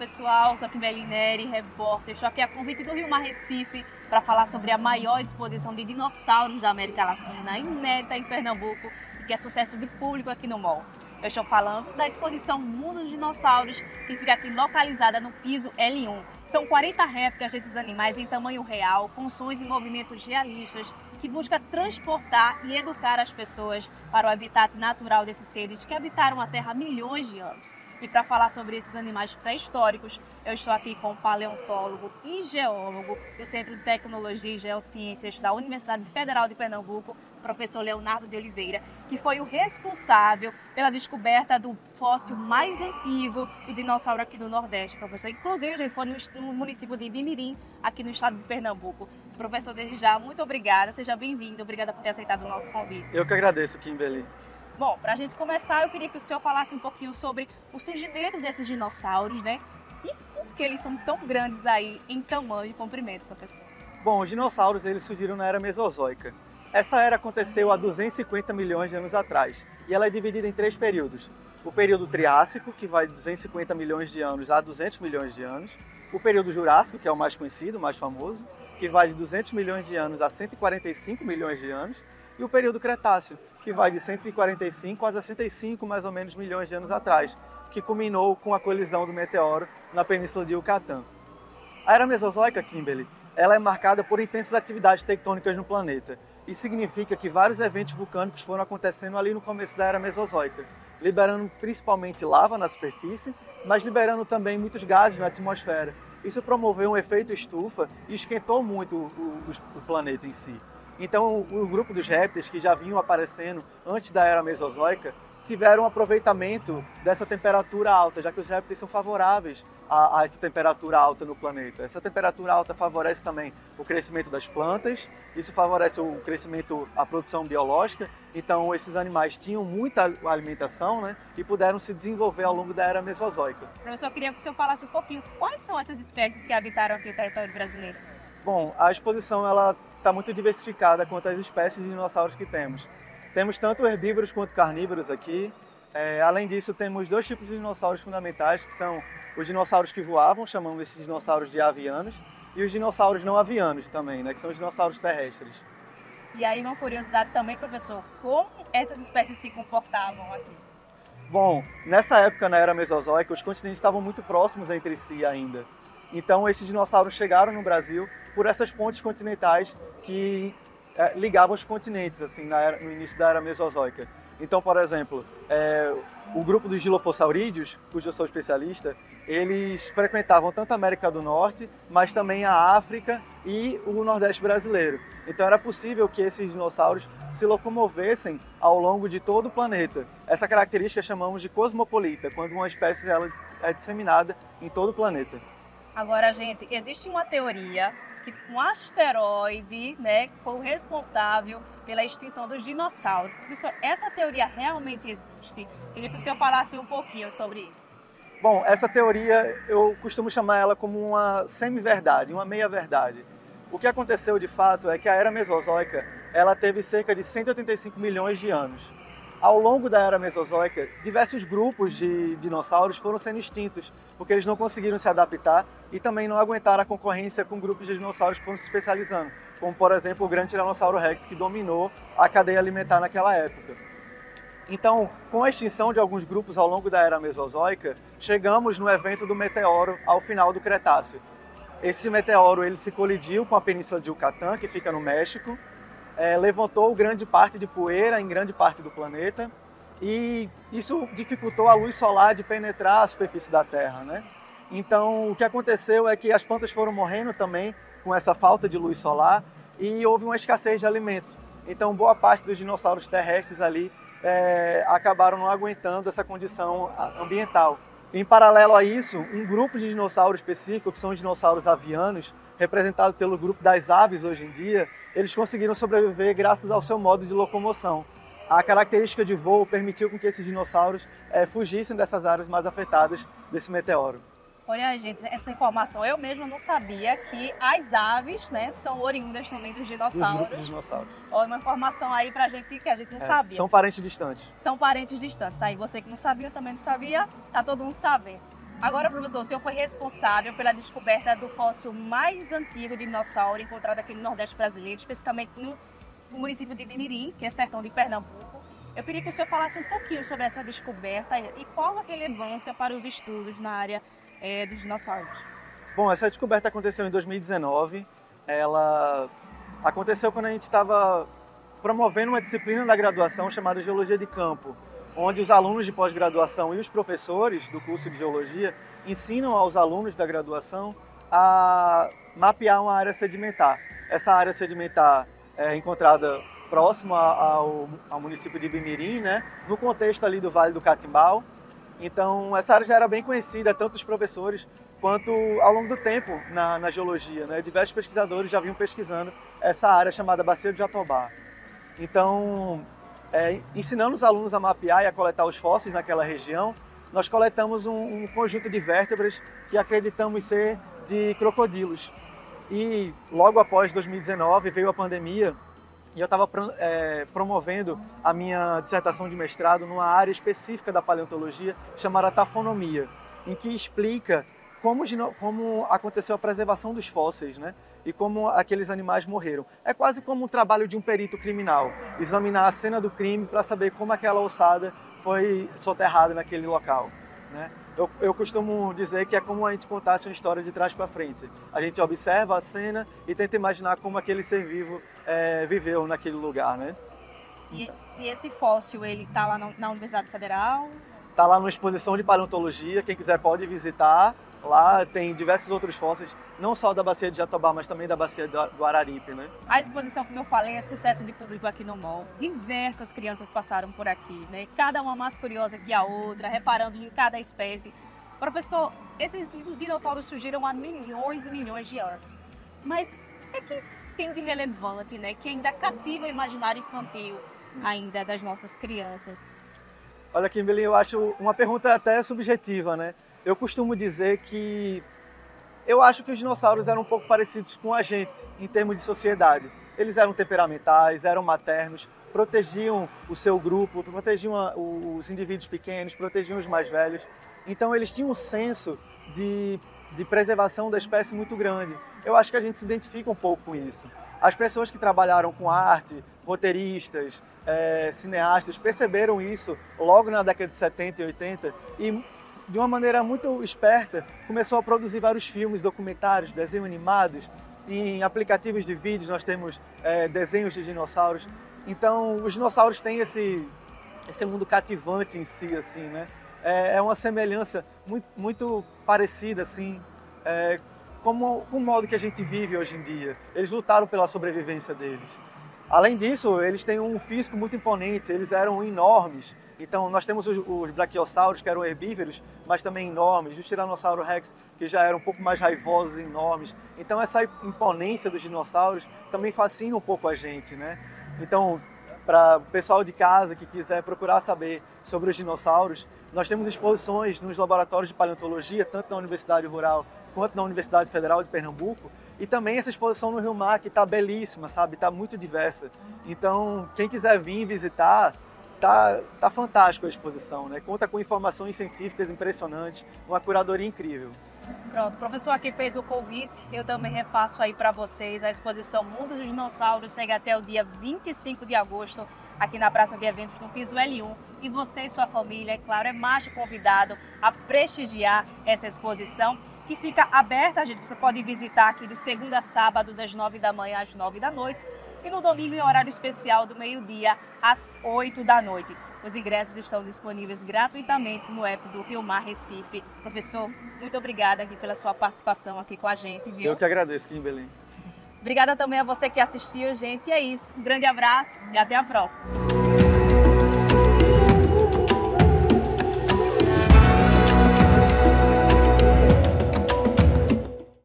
pessoal, sou Kimberly Neri, repórter. Estou aqui a convite do Rio Mar Recife para falar sobre a maior exposição de dinossauros da América Latina, inédita em Pernambuco, e que é sucesso de público aqui no MOL. Eu estou falando da exposição Mundo dos Dinossauros, que fica aqui localizada no piso L1. São 40 réplicas desses animais em tamanho real, com sons e movimentos realistas, que busca transportar e educar as pessoas para o habitat natural desses seres que habitaram a Terra há milhões de anos. E para falar sobre esses animais pré-históricos, eu estou aqui com o paleontólogo e geólogo do Centro de Tecnologia e Geociências da Universidade Federal de Pernambuco, professor Leonardo de Oliveira, que foi o responsável pela descoberta do fóssil mais antigo do dinossauro aqui no Nordeste. Professor, inclusive, a gente foi no município de Ibimirim, aqui no estado de Pernambuco. Professor, desde já, muito obrigada, seja bem-vindo, obrigada por ter aceitado o nosso convite. Eu que agradeço, Kimberly. Bom, para a gente começar, eu queria que o senhor falasse um pouquinho sobre o surgimento desses dinossauros, né? E por que eles são tão grandes aí em tamanho e comprimento, professor? Bom, os dinossauros eles surgiram na Era Mesozoica. Essa era aconteceu há 250 milhões de anos atrás e ela é dividida em 3 períodos. O período Triássico, que vai de 250 milhões de anos a 200 milhões de anos. O período Jurássico, que é o mais conhecido, o mais famoso, que vai de 200 milhões de anos a 145 milhões de anos. E o período Cretáceo, que vai de 145 a 65 mais ou menos milhões de anos atrás, que culminou com a colisão do meteoro na Península de Yucatán. A Era Mesozoica, Kimberly, ela é marcada por intensas atividades tectônicas no planeta. Isso significa que vários eventos vulcânicos foram acontecendo ali no começo da Era Mesozoica, liberando principalmente lava na superfície, mas liberando também muitos gases na atmosfera. Isso promoveu um efeito estufa e esquentou muito o planeta em si. Então, o grupo dos répteis, que já vinham aparecendo antes da Era Mesozoica, tiveram um aproveitamento dessa temperatura alta, já que os répteis são favoráveis a essa temperatura alta no planeta. Essa temperatura alta favorece também o crescimento das plantas, isso favorece o crescimento, a produção biológica. Então, esses animais tinham muita alimentação, né, e puderam se desenvolver ao longo da Era Mesozoica. Professor, eu queria que o senhor falasse um pouquinho quais são essas espécies que habitaram aqui o território brasileiro. Bom, a exposição está muito diversificada quanto às espécies de dinossauros que temos. Temos tanto herbívoros quanto carnívoros aqui. Além disso, temos 2 tipos de dinossauros fundamentais, que são os dinossauros que voavam, chamamos esses dinossauros de avianos, e os dinossauros não avianos também, né, que são os dinossauros terrestres. E aí, uma curiosidade também, professor, como essas espécies se comportavam aqui? Bom, nessa época, na Era Mesozoica, os continentes estavam muito próximos entre si ainda. Então, esses dinossauros chegaram no Brasil por essas pontes continentais que ligavam os continentes, assim, no início da Era Mesozoica. Então, por exemplo, o grupo dos gilofossaurídeos, cujo eu sou especialista, eles frequentavam tanto a América do Norte, mas também a África e o Nordeste brasileiro. Então, era possível que esses dinossauros se locomovessem ao longo de todo o planeta. Essa característica chamamos de cosmopolita, quando uma espécie ela é disseminada em todo o planeta. Agora, gente, existe uma teoria que um asteroide, né, foi o responsável pela extinção dos dinossauros. Professor, essa teoria realmente existe? Queria que o senhor falasse um pouquinho sobre isso. Bom, essa teoria eu costumo chamar ela como uma semi-verdade, uma meia-verdade. O que aconteceu de fato é que a Era Mesozoica ela teve cerca de 185 milhões de anos. Ao longo da Era Mesozoica, diversos grupos de dinossauros foram sendo extintos, porque eles não conseguiram se adaptar e também não aguentaram a concorrência com grupos de dinossauros que foram se especializando, como, por exemplo, o grande Tiranossauro Rex, que dominou a cadeia alimentar naquela época. Então, com a extinção de alguns grupos ao longo da Era Mesozoica, chegamos no evento do meteoro ao final do Cretáceo. Esse meteoro ele se colidiu com a Península de Yucatán, que fica no México, levantou grande parte de poeira em grande parte do planeta e isso dificultou a luz solar de penetrar a superfície da Terra, né? Então, o que aconteceu é que as plantas foram morrendo também com essa falta de luz solar e houve uma escassez de alimento. Então, boa parte dos dinossauros terrestres ali acabaram não aguentando essa condição ambiental. Em paralelo a isso, um grupo de dinossauros específico, que são os dinossauros avianos, representado pelo grupo das aves hoje em dia, eles conseguiram sobreviver graças ao seu modo de locomoção. A característica de voo permitiu com que esses dinossauros fugissem dessas áreas mais afetadas desse meteoro. Olha, gente, essa informação eu mesma não sabia, que as aves, né, são oriundas também dos dinossauros. Dos dinossauros. Olha, uma informação aí pra gente que a gente não sabia. São parentes distantes. São parentes distantes, tá? E você que não sabia, também não sabia, tá todo mundo sabendo. Agora, professor, o senhor foi responsável pela descoberta do fóssil mais antigo de dinossauro encontrado aqui no Nordeste brasileiro, especificamente no município de Bimirim, que é sertão de Pernambuco. Eu queria que o senhor falasse um pouquinho sobre essa descoberta e qual a relevância para os estudos na área dos dinossauros. Bom, essa descoberta aconteceu em 2019. Ela aconteceu quando a gente estava promovendo uma disciplina da graduação chamada Geologia de Campo, onde os alunos de pós-graduação e os professores do curso de Geologia ensinam aos alunos da graduação a mapear uma área sedimentar. Essa área sedimentar é encontrada próximo ao município de Bimirim, né, no contexto ali do Vale do Catimbau. Então, essa área já era bem conhecida, tanto dos professores quanto ao longo do tempo na geologia, né? Diversos pesquisadores já vinham pesquisando essa área chamada Bacia do Jatobá. Então, ensinando os alunos a mapear e a coletar os fósseis naquela região, nós coletamos um conjunto de vértebras que acreditamos ser de crocodilos. E logo após 2019 veio a pandemia e eu estava promovendo a minha dissertação de mestrado numa área específica da paleontologia chamada tafonomia, em que explica como aconteceu a preservação dos fósseis, né? E como aqueles animais morreram. É quase como um trabalho de um perito criminal, examinar a cena do crime para saber como aquela ossada foi soterrada naquele local, né? Eu costumo dizer que é como a gente contasse uma história de trás para frente. A gente observa a cena e tenta imaginar como aquele ser vivo viveu naquele lugar, né? E esse fóssil, ele está lá na Universidade Federal? Está lá numa exposição de paleontologia, quem quiser pode visitar. Lá tem diversos outros fósseis, não só da Bacia de Jatobá, mas também da Bacia do Araripe, né? A exposição, como eu falei, é sucesso de público aqui no MOL. Diversas crianças passaram por aqui, né? Cada uma mais curiosa que a outra, reparando em cada espécie. Professor, esses dinossauros surgiram há milhões e milhões de anos. Mas o que tem de relevante, né? Que ainda cativa o imaginário infantil ainda das nossas crianças? Olha, Kimberly, eu acho uma pergunta até subjetiva, né? Eu costumo dizer que eu acho que os dinossauros eram um pouco parecidos com a gente em termos de sociedade. Eles eram temperamentais, eram maternos, protegiam o seu grupo, protegiam os indivíduos pequenos, protegiam os mais velhos. Então eles tinham um senso de preservação da espécie muito grande. Eu acho que a gente se identifica um pouco com isso. As pessoas que trabalharam com arte, roteiristas, cineastas, perceberam isso logo na década de 70 e 80 e de uma maneira muito esperta, começou a produzir vários filmes, documentários, desenhos animados. Em aplicativos de vídeos nós temos desenhos de dinossauros. Então, os dinossauros têm esse mundo cativante em si, assim, né? É uma semelhança muito parecida, assim, com o modo que a gente vive hoje em dia. Eles lutaram pela sobrevivência deles. Além disso, eles têm um físico muito imponente, eles eram enormes. Então, nós temos os braquiossauros, que eram herbívoros, mas também enormes, os Tiranossauro Rex, que já eram um pouco mais raivosos e enormes. Então, essa imponência dos dinossauros também fascina um pouco a gente, né? Então, para o pessoal de casa que quiser procurar saber sobre os dinossauros, nós temos exposições nos laboratórios de paleontologia, tanto na Universidade Rural quanto na Universidade Federal de Pernambuco, e também essa exposição no Rio Mar, que está belíssima, sabe? Está muito diversa. Então, quem quiser vir visitar, tá fantástico a exposição, né? Conta com informações científicas impressionantes, uma curadoria incrível. Pronto, o professor aqui fez o convite, eu também repasso aí para vocês. A exposição Mundo dos Dinossauros segue até o dia 25 de agosto, aqui na Praça de Eventos, no piso L1. E você e sua família, é claro, é mais convidado a prestigiar essa exposição, que fica aberta, gente. Você pode visitar aqui de segunda a sábado, das 9 da manhã às 9 da noite, e no domingo em horário especial do meio-dia às 8 da noite. Os ingressos estão disponíveis gratuitamente no app do Rio Mar Recife. Professor, muito obrigada aqui pela sua participação aqui com a gente, viu? Eu que agradeço, Kimberly. Obrigada também a você que assistiu, gente. E é isso. Um grande abraço e até a próxima.